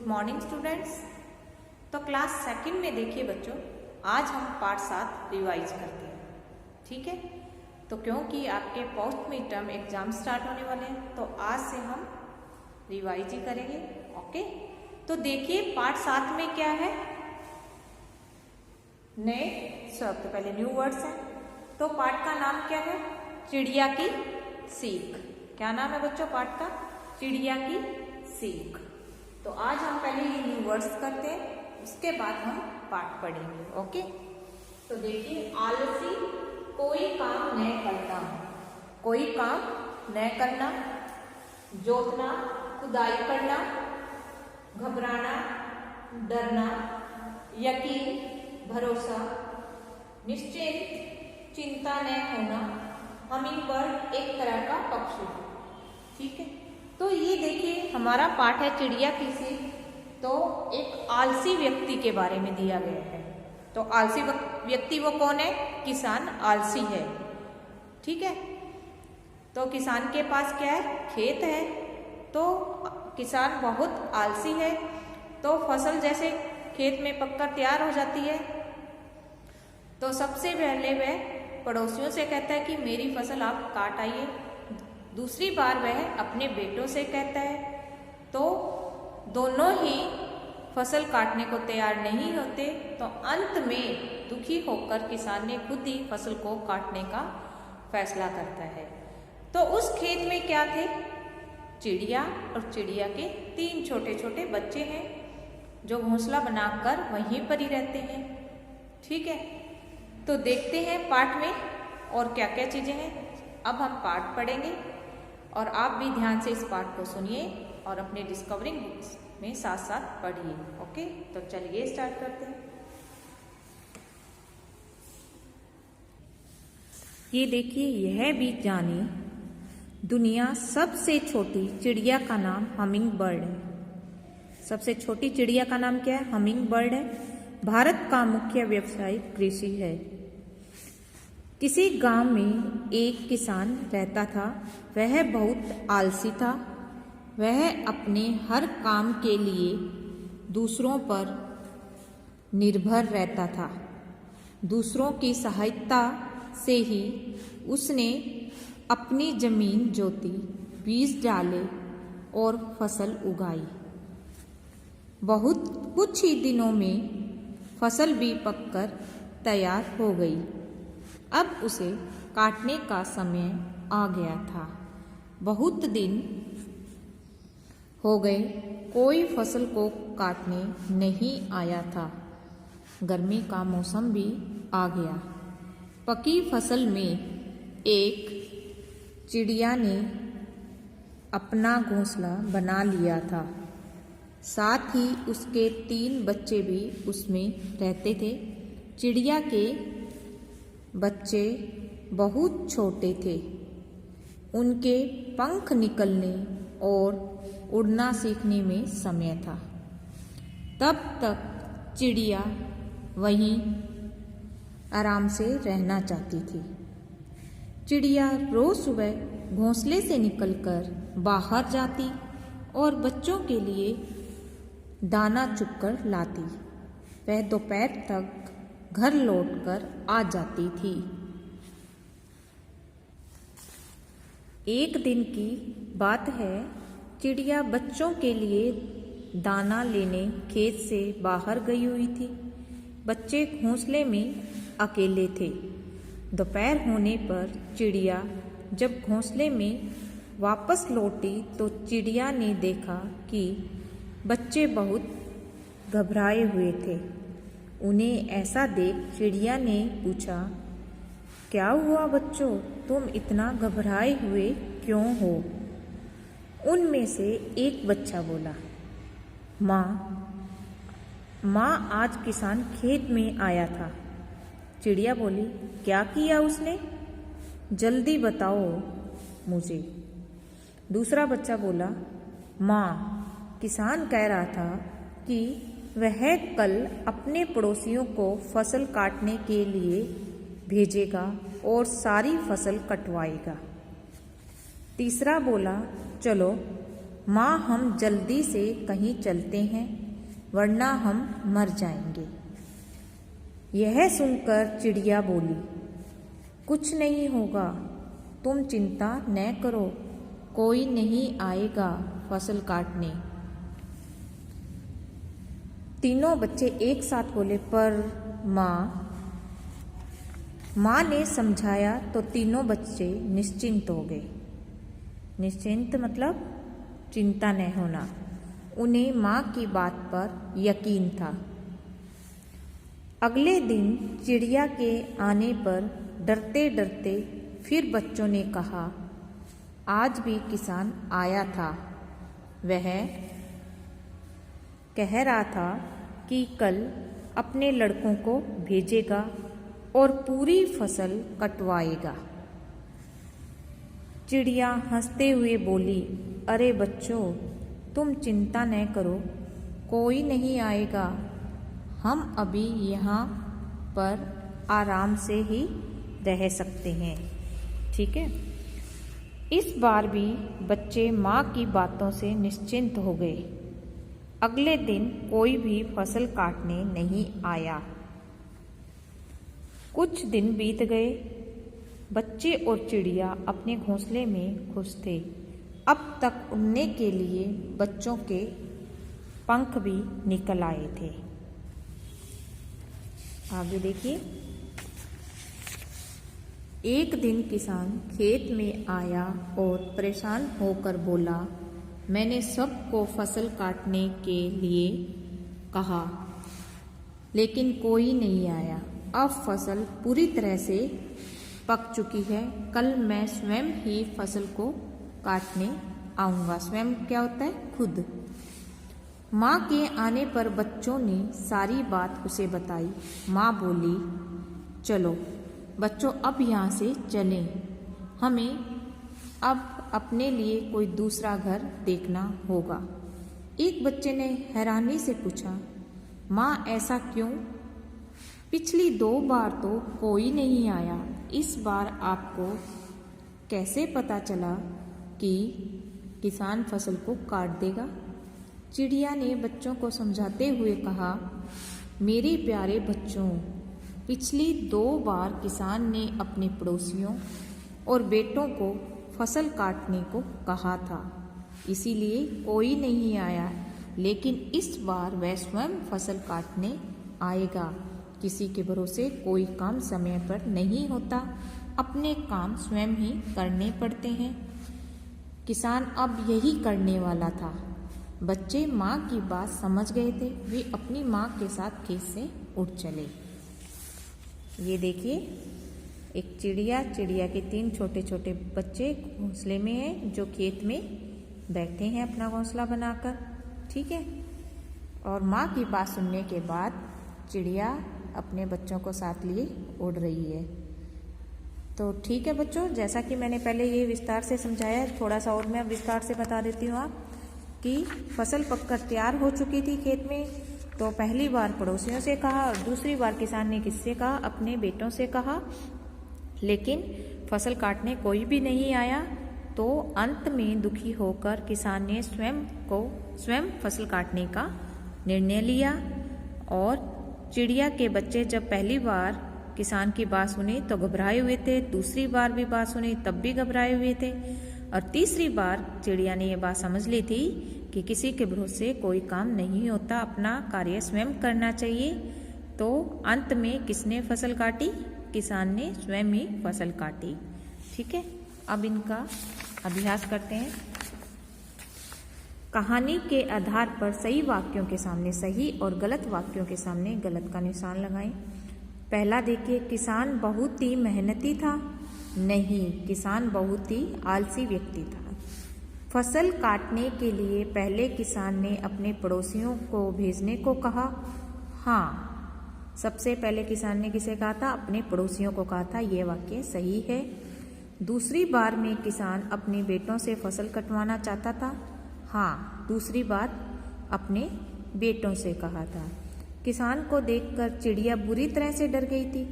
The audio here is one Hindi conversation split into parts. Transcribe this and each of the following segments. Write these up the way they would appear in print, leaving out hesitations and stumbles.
Morning students. तो क्लास सेकंड में देखिए बच्चों, आज हम पार्ट 7 रिवाइज करते हैं। ठीक है, तो क्योंकि आपके post mid term exam start होने वाले हैं तो आज से हम रिवाइज ही करेंगे। ओके, तो देखिए पार्ट 7 में क्या है, नए शब्द, पहले न्यू वर्ड्स हैं। तो पार्ट का नाम क्या है, चिड़िया की सीख। क्या नाम है बच्चों पार्ट का, चिड़िया की सीख। तो आज हम पहले ये न्यू वर्ड्स करते हैं, उसके बाद हम पाठ पढ़ेंगे। ओके, तो देखिए, आलसी, कोई काम न करना, कोई काम न करना, जोतना, खुदाई करना, घबराना, डरना, यकीन, भरोसा, निश्चिंत, चिंता न होना, हमिंग बर्ड एक तरह का पक्षी। ठीक है, तो ये देखिए हमारा पाठ है चिड़िया की सीख। तो एक आलसी व्यक्ति के बारे में दिया गया है। तो आलसी व्यक्ति वो कौन है, किसान आलसी है। ठीक है, तो किसान के पास क्या है, खेत है। तो किसान बहुत आलसी है। तो फसल जैसे खेत में पककर तैयार हो जाती है तो सबसे पहले वह पड़ोसियों से कहता है कि मेरी फसल आप काट आइए। दूसरी बार वह अपने बेटों से कहता है, तो दोनों ही फसल काटने को तैयार नहीं होते। तो अंत में दुखी होकर किसान ने खुद ही फसल को काटने का फैसला करता है। तो उस खेत में क्या थे, चिड़िया, और चिड़िया के 3 छोटे छोटे बच्चे हैं जो घोंसला बनाकर वहीं पर ही रहते हैं। ठीक है, तो देखते हैं पाठ में और क्या क्या चीजें हैं। अब हम पाठ पढ़ेंगे और आप भी ध्यान से इस पाठ को सुनिए और अपने डिस्कवरिंग बुक्स में साथ साथ पढ़िए। ओके, तो चलिए स्टार्ट करते हैं। ये देखिए, यह भी जाने दुनिया सबसे छोटी चिड़िया का नाम हमिंग बर्ड है। सबसे छोटी चिड़िया का नाम क्या है, हमिंग बर्ड है। भारत का मुख्य व्यवसाय कृषि है। किसी गांव में एक किसान रहता था। वह बहुत आलसी था। वह अपने हर काम के लिए दूसरों पर निर्भर रहता था। दूसरों की सहायता से ही उसने अपनी जमीन जोती, बीज डाले और फसल उगाई। बहुत कुछ ही दिनों में फसल भी पककर तैयार हो गई। अब उसे काटने का समय आ गया था। बहुत दिन हो गए, कोई फसल को काटने नहीं आया था। गर्मी का मौसम भी आ गया। पकी फसल में एक चिड़िया ने अपना घोंसला बना लिया था। साथ ही उसके 3 बच्चे भी उसमें रहते थे। चिड़िया के बच्चे बहुत छोटे थे। उनके पंख निकलने और उड़ना सीखने में समय था। तब तक चिड़िया वहीं आराम से रहना चाहती थी। चिड़िया रोज सुबह घोंसले से निकलकर बाहर जाती और बच्चों के लिए दाना चुगकर लाती। वह दोपहर तक घर लौटकर आ जाती थी। एक दिन की बात है, चिड़िया बच्चों के लिए दाना लेने खेत से बाहर गई हुई थी। बच्चे घोंसले में अकेले थे। दोपहर होने पर चिड़िया जब घोंसले में वापस लौटी तो चिड़िया ने देखा कि बच्चे बहुत घबराए हुए थे। उन्हें ऐसा देख चिड़िया ने पूछा, क्या हुआ बच्चों, तुम इतना घबराए हुए क्यों हो? उनमें से एक बच्चा बोला, माँ आज किसान खेत में आया था। चिड़िया बोली, क्या किया उसने, जल्दी बताओ मुझे। दूसरा बच्चा बोला, माँ किसान कह रहा था कि वह कल अपने पड़ोसियों को फसल काटने के लिए भेजेगा और सारी फसल कटवाएगा। तीसरा बोला, चलो माँ हम जल्दी से कहीं चलते हैं वरना हम मर जाएंगे। यह सुनकर चिड़िया बोली, कुछ नहीं होगा, तुम चिंता न करो, कोई नहीं आएगा फसल काटने। तीनों बच्चे एक साथ बोले, पर माँ ने समझाया तो तीनों बच्चे निश्चिंत हो गए। निश्चिंत मतलब चिंता न होना। उन्हें माँ की बात पर यकीन था। अगले दिन चिड़िया के आने पर डरते डरते फिर बच्चों ने कहा, आज भी किसान आया था। वह कह रहा था कि कल अपने लड़कों को भेजेगा और पूरी फसल कटवाएगा। चिड़िया हंसते हुए बोली, अरे बच्चों, तुम चिंता न करो, कोई नहीं आएगा। हम अभी यहाँ पर आराम से ही रह सकते हैं, ठीक है। इस बार भी बच्चे माँ की बातों से निश्चिंत हो गए। अगले दिन कोई भी फसल काटने नहीं आया। कुछ दिन बीत गए। बच्चे और चिड़िया अपने घोंसले में खुश थे। अब तक उड़ने के लिए बच्चों के पंख भी निकल आए थे। आगे देखिए। एक दिन किसान खेत में आया और परेशान होकर बोला, मैंने सबको फसल काटने के लिए कहा, लेकिन कोई नहीं आया। अब फसल पूरी तरह से पक चुकी है। कल मैं स्वयं ही फसल को काटने आऊँगा। स्वयं क्या होता है? खुद। माँ के आने पर बच्चों ने सारी बात उसे बताई। माँ बोली, चलो बच्चों, अब यहाँ से चलें। हमें अब अपने लिए कोई दूसरा घर देखना होगा। एक बच्चे ने हैरानी से पूछा, माँ ऐसा क्यों? पिछली 2 बार तो कोई नहीं आया, इस बार आपको कैसे पता चला कि किसान फसल को काट देगा? चिड़िया ने बच्चों को समझाते हुए कहा, मेरे प्यारे बच्चों, पिछली 2 बार किसान ने अपने पड़ोसियों और बेटों को फसल काटने को कहा था, इसीलिए कोई नहीं आया, लेकिन इस बार वह स्वयं फसल काटने आएगा। किसी के भरोसे कोई काम समय पर नहीं होता, अपने काम स्वयं ही करने पड़ते हैं। किसान अब यही करने वाला था। बच्चे माँ की बात समझ गए थे। वे अपनी माँ के साथ खेत से उड़ चले। ये देखिए, एक चिड़िया के 3 छोटे छोटे बच्चे घोंसले में हैं, जो खेत में बैठे हैं अपना घोंसला बनाकर, ठीक है। और माँ की बात सुनने के बाद चिड़िया अपने बच्चों को साथ लिए उड़ रही है। तो ठीक है बच्चों, जैसा कि मैंने पहले ये विस्तार से समझाया है, थोड़ा सा और मैं विस्तार से बता देती हूँ आप कि फसल पककर तैयार हो चुकी थी खेत में। तो पहली बार पड़ोसियों से कहा और दूसरी बार किसान ने किससे कहा? अपने बेटों से कहा, लेकिन फसल काटने कोई भी नहीं आया। तो अंत में दुखी होकर किसान ने स्वयं फसल काटने का निर्णय लिया। और चिड़िया के बच्चे जब पहली बार किसान की बात सुनी तो घबराए हुए थे, दूसरी बार भी बात सुनी तब भी घबराए हुए थे, और तीसरी बार चिड़िया ने यह बात समझ ली थी कि किसी के भरोसे कोई काम नहीं होता, अपना कार्य स्वयं करना चाहिए। तो अंत में किसने फसल काटी? किसान ने स्वयं ही फसल काटी, ठीक है। अब इनका अभ्यास करते हैं। कहानी के आधार पर सही वाक्यों के सामने सही और गलत वाक्यों के सामने गलत का निशान लगाएं। पहला देखिए, किसान बहुत ही मेहनती था। नहीं, किसान बहुत ही आलसी व्यक्ति था। फसल काटने के लिए पहले किसान ने अपने पड़ोसियों को भेजने को कहा। हाँ, सबसे पहले किसान ने किसे कहा था? अपने पड़ोसियों को कहा था। यह वाक्य सही है। दूसरी बार में किसान अपने बेटों से फसल कटवाना चाहता था। हाँ, दूसरी बार अपने बेटों से कहा था। किसान को देखकर चिड़िया बुरी तरह से डर गई थी।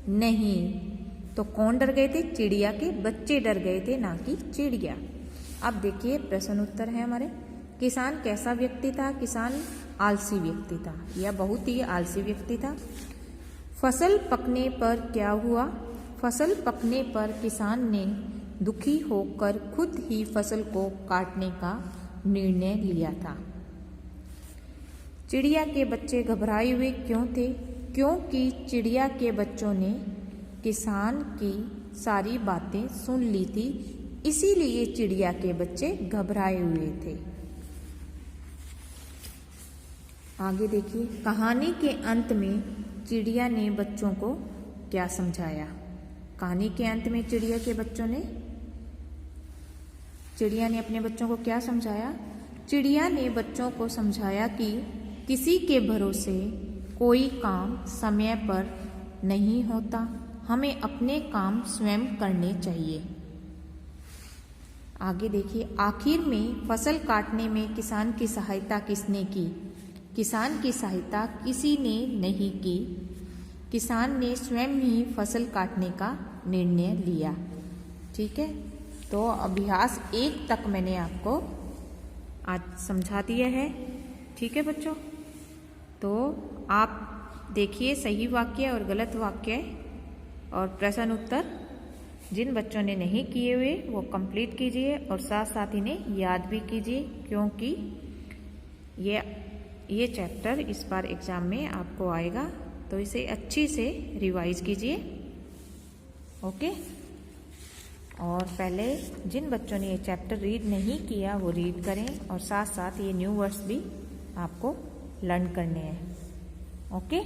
नहीं, तो कौन डर गए थे? चिड़िया के बच्चे डर गए थे, ना कि चिड़िया। अब देखिए प्रश्न उत्तर है हमारे। किसान कैसा व्यक्ति था? किसान आलसी व्यक्ति था या बहुत ही आलसी व्यक्ति था। फसल पकने पर क्या हुआ? फसल पकने पर किसान ने दुखी होकर खुद ही फसल को काटने का निर्णय लिया था। चिड़िया के बच्चे घबराए हुए क्यों थे? क्योंकि चिड़िया के बच्चों ने किसान की सारी बातें सुन ली थी, इसीलिए चिड़िया के बच्चे घबराए हुए थे। आगे देखिए, कहानी के अंत में चिड़िया ने बच्चों को क्या समझाया? कहानी के अंत में चिड़िया ने अपने बच्चों को क्या समझाया? चिड़िया ने बच्चों को समझाया कि किसी के भरोसे कोई काम समय पर नहीं होता, हमें अपने काम स्वयं करने चाहिए। आगे देखिए, आखिर में फसल काटने में किसान की सहायता किसने की? किसान की सहायता किसी ने नहीं की। किसान ने स्वयं ही फसल काटने का निर्णय लिया। ठीक है, तो अभ्यास 1 तक मैंने आपको आज समझा दिया है। ठीक है बच्चों, तो आप देखिए सही वाक्य और गलत वाक्य और प्रश्न उत्तर जिन बच्चों ने नहीं किए हुए वो कंप्लीट कीजिए और साथ साथ इन्हें याद भी कीजिए, क्योंकि ये चैप्टर इस बार एग्ज़ाम में आपको आएगा, तो इसे अच्छी से रिवाइज कीजिए। ओके, और पहले जिन बच्चों ने ये चैप्टर रीड नहीं किया वो रीड करें और साथ साथ ये न्यू वर्ड्स भी आपको लर्न करने हैं। ओके।